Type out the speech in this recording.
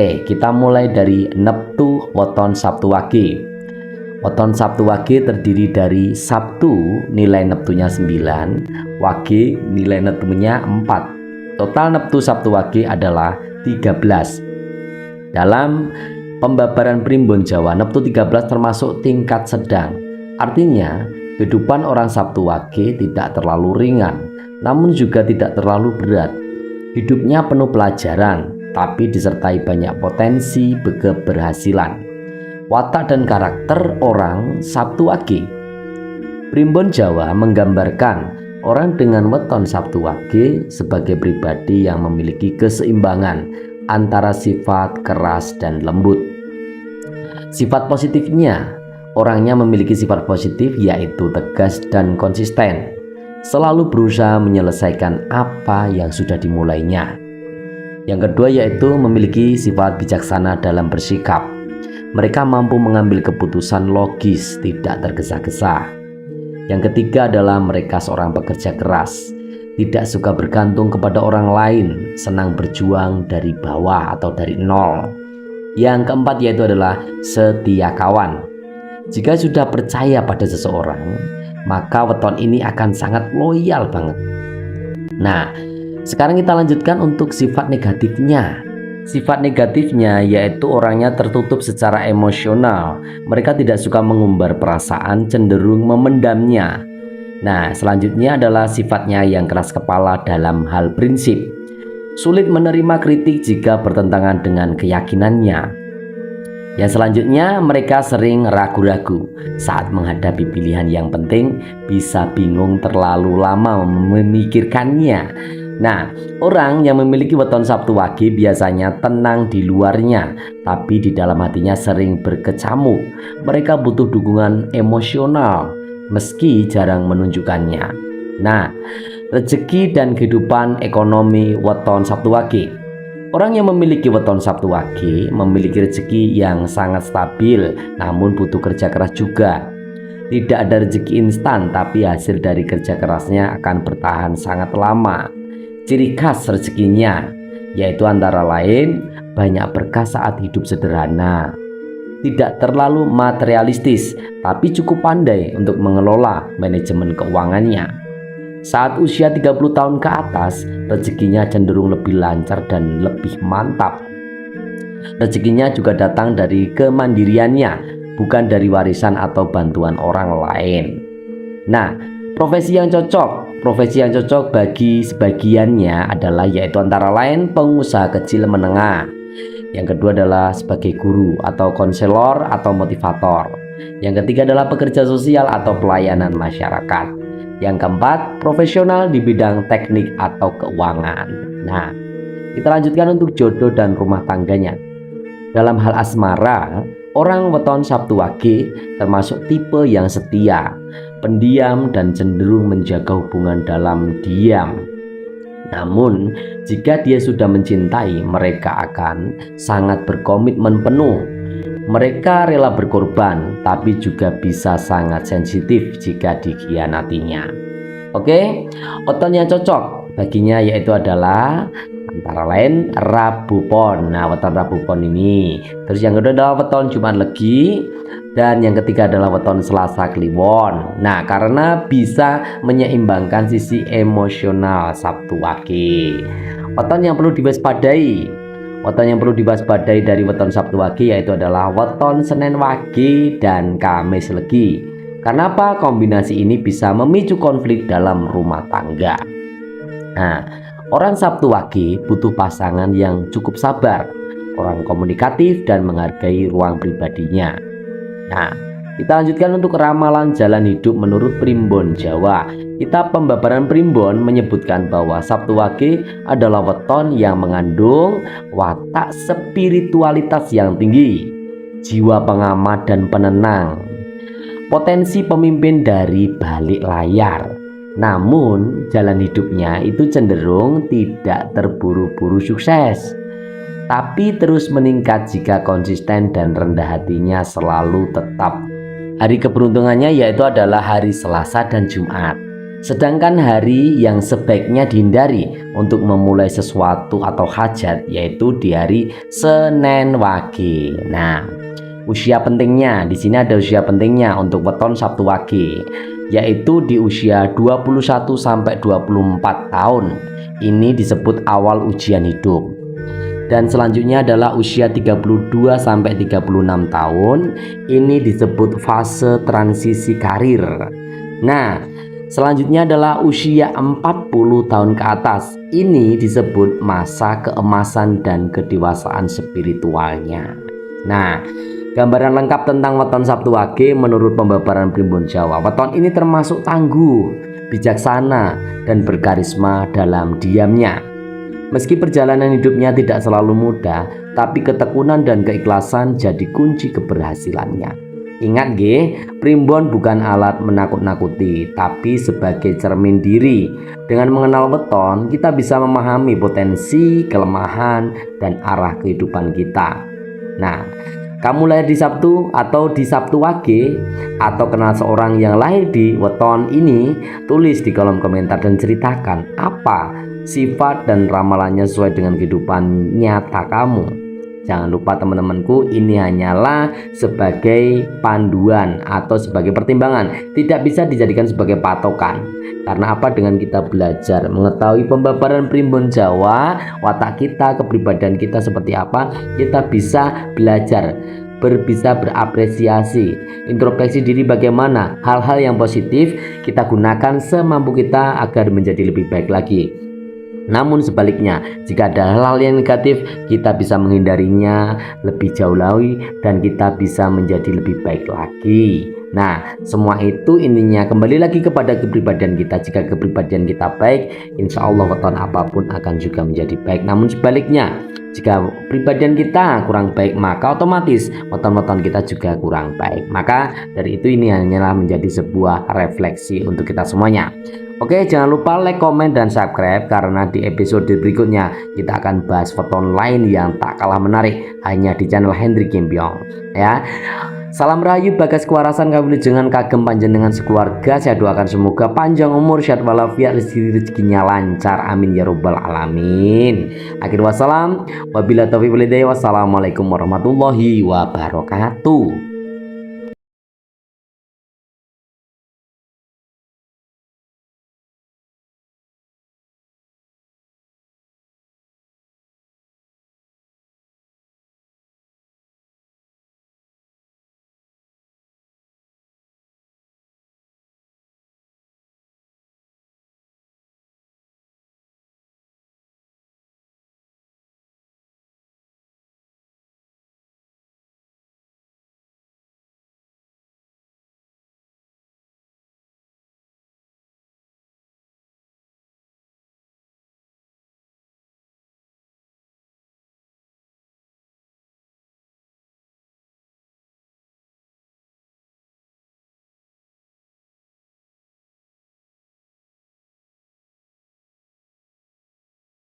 Oke, kita mulai dari Neptu Weton Sabtu Wage. Weton Sabtu Wage terdiri dari Sabtu nilai neptunya 9, Wage nilai neptunya 4. Total Neptu Sabtu Wage adalah 13. Dalam pembabaran Primbon Jawa, Neptu 13 termasuk tingkat sedang. Artinya, kehidupan orang Sabtu Wage tidak terlalu ringan, namun juga tidak terlalu berat. Hidupnya penuh pelajaran, tapi disertai banyak potensi keberhasilan. Watak dan karakter orang Sabtu Wage. Primbon Jawa menggambarkan orang dengan weton Sabtu Wage sebagai pribadi yang memiliki keseimbangan antara sifat keras dan lembut. Sifat positifnya, orangnya memiliki sifat positif yaitu tegas dan konsisten, selalu berusaha menyelesaikan apa yang sudah dimulainya. Yang kedua yaitu memiliki sifat bijaksana dalam bersikap. Mereka mampu mengambil keputusan logis, tidak tergesa-gesa. Yang ketiga adalah mereka seorang pekerja keras, tidak suka bergantung kepada orang lain, senang berjuang dari bawah atau dari nol. Yang keempat yaitu adalah setia kawan. Jika sudah percaya pada seseorang, maka weton ini akan sangat loyal banget. Nah, sekarang kita lanjutkan untuk sifat negatifnya. Sifat negatifnya yaitu orangnya tertutup secara emosional. Mereka tidak suka mengumbar perasaan, cenderung memendamnya. Nah, selanjutnya adalah sifatnya yang keras kepala dalam hal prinsip. Sulit menerima kritik jika bertentangan dengan keyakinannya. Yang selanjutnya, mereka sering ragu-ragu saat menghadapi pilihan yang penting, bisa bingung terlalu lama memikirkannya. Nah, orang yang memiliki weton Sabtu Wage biasanya tenang di luarnya, tapi di dalam hatinya sering berkecamuk. Mereka butuh dukungan emosional, meski jarang menunjukkannya. Nah, rezeki dan kehidupan ekonomi weton Sabtu Wage. Orang yang memiliki weton Sabtu Wage memiliki rezeki yang sangat stabil, namun butuh kerja keras juga. Tidak ada rezeki instan, tapi hasil dari kerja kerasnya akan bertahan sangat lama. Ciri khas rezekinya yaitu antara lain banyak berkah saat hidup sederhana, tidak terlalu materialistis, tapi cukup pandai untuk mengelola manajemen keuangannya. Saat usia 30 tahun ke atas, rezekinya cenderung lebih lancar dan lebih mantap. Rezekinya juga datang dari kemandiriannya, bukan dari warisan atau bantuan orang lain. Nah, profesi yang cocok bagi sebagiannya adalah yaitu antara lain pengusaha kecil menengah. Yang kedua adalah sebagai guru atau konselor atau motivator. Yang ketiga adalah pekerja sosial atau pelayanan masyarakat. Yang keempat, profesional di bidang teknik atau keuangan. Nah, kita lanjutkan untuk jodoh dan rumah tangganya. Dalam hal asmara, orang weton Sabtu Wage termasuk tipe yang setia, pendiam dan cenderung menjaga hubungan dalam diam. Namun, jika dia sudah mencintai, mereka akan sangat berkomitmen penuh. Mereka rela berkorban, tapi juga bisa sangat sensitif jika dikhianatinya. Oke, weton yang cocok baginya yaitu adalah antara lain Rabu Pon. Nah, weton Rabu Pon ini. Terus yang kedua adalah weton Jumat Legi. Dan yang ketiga adalah weton Selasa Kliwon. Nah, karena bisa menyeimbangkan sisi emosional Sabtu Wage. Weton yang perlu diwaspadai. Weton yang perlu diwaspadai dari weton Sabtu Wage yaitu adalah weton Senin Wage dan Kamis Legi. Karena apa? Kombinasi ini bisa memicu konflik dalam rumah tangga. Nah, orang Sabtu Wage butuh pasangan yang cukup sabar, orang komunikatif dan menghargai ruang pribadinya. Nah, kita lanjutkan untuk ramalan jalan hidup menurut Primbon Jawa. Kitab Pembabaran Primbon menyebutkan bahwa Sabtu Wage adalah weton yang mengandung watak spiritualitas yang tinggi, jiwa pengamat dan penenang, potensi pemimpin dari balik layar. Namun, jalan hidupnya itu cenderung tidak terburu-buru sukses, tapi terus meningkat jika konsisten dan rendah hatinya selalu tetap. Hari keberuntungannya yaitu adalah hari Selasa dan Jumat. Sedangkan hari yang sebaiknya dihindari untuk memulai sesuatu atau hajat yaitu di hari Senin Wage. Nah, usia pentingnya di sini ada usia pentingnya untuk weton Sabtu Wage yaitu di usia 21 sampai 24 tahun. Ini disebut awal ujian hidup. Dan selanjutnya adalah usia 32 sampai 36 tahun. Ini disebut fase transisi karir. Nah, selanjutnya adalah usia 40 tahun ke atas. Ini disebut masa keemasan dan kedewasaan spiritualnya. Nah, gambaran lengkap tentang weton Sabtu Wage menurut pembabaran Primbon Jawa. Weton ini termasuk tangguh, bijaksana, dan berkarisma dalam diamnya. Meski perjalanan hidupnya tidak selalu mudah, tapi ketekunan dan keikhlasan jadi kunci keberhasilannya. Ingat nggih, primbon bukan alat menakut-nakuti, tapi sebagai cermin diri. Dengan mengenal weton, kita bisa memahami potensi, kelemahan, dan arah kehidupan kita. Nah, kamu lahir di Sabtu atau di Sabtu Wage atau kenal seorang yang lahir di weton ini, tulis di kolom komentar dan ceritakan apa sifat dan ramalannya sesuai dengan kehidupan nyata kamu. Jangan lupa teman-temanku, ini hanyalah sebagai panduan atau sebagai pertimbangan, tidak bisa dijadikan sebagai patokan. Karena apa? Dengan kita belajar mengetahui pembabaran Primbon Jawa, watak kita, kepribadian kita seperti apa, kita bisa belajar, bisa berapresiasi, introspeksi diri bagaimana hal-hal yang positif kita gunakan semampu kita agar menjadi lebih baik lagi. Namun sebaliknya, jika ada hal-hal yang negatif, kita bisa menghindarinya lebih jauh lagi dan kita bisa menjadi lebih baik lagi. Nah, semua itu intinya kembali lagi kepada kepribadian kita. Jika kepribadian kita baik, insya Allah weton apapun akan juga menjadi baik. Namun sebaliknya, jika kepribadian kita kurang baik, maka otomatis weton-weton kita juga kurang baik. Maka dari itu ini hanyalah menjadi sebuah refleksi untuk kita semuanya. Oke, jangan lupa like, komen, dan subscribe karena di episode berikutnya kita akan bahas weton lain yang tak kalah menarik hanya di channel Hendrik Gimbyong ya. Salam rahayu bagas kewarasan kawilujengan kagem panjenengan sekeluarga. Saya doakan semoga panjang umur, sehat walafiat, rezekinya lancar, amin ya robbal alamin. Akhir wassalam, wabillahi taufiq wal hidayah. Wassalamualaikum warahmatullahi wabarakatuh.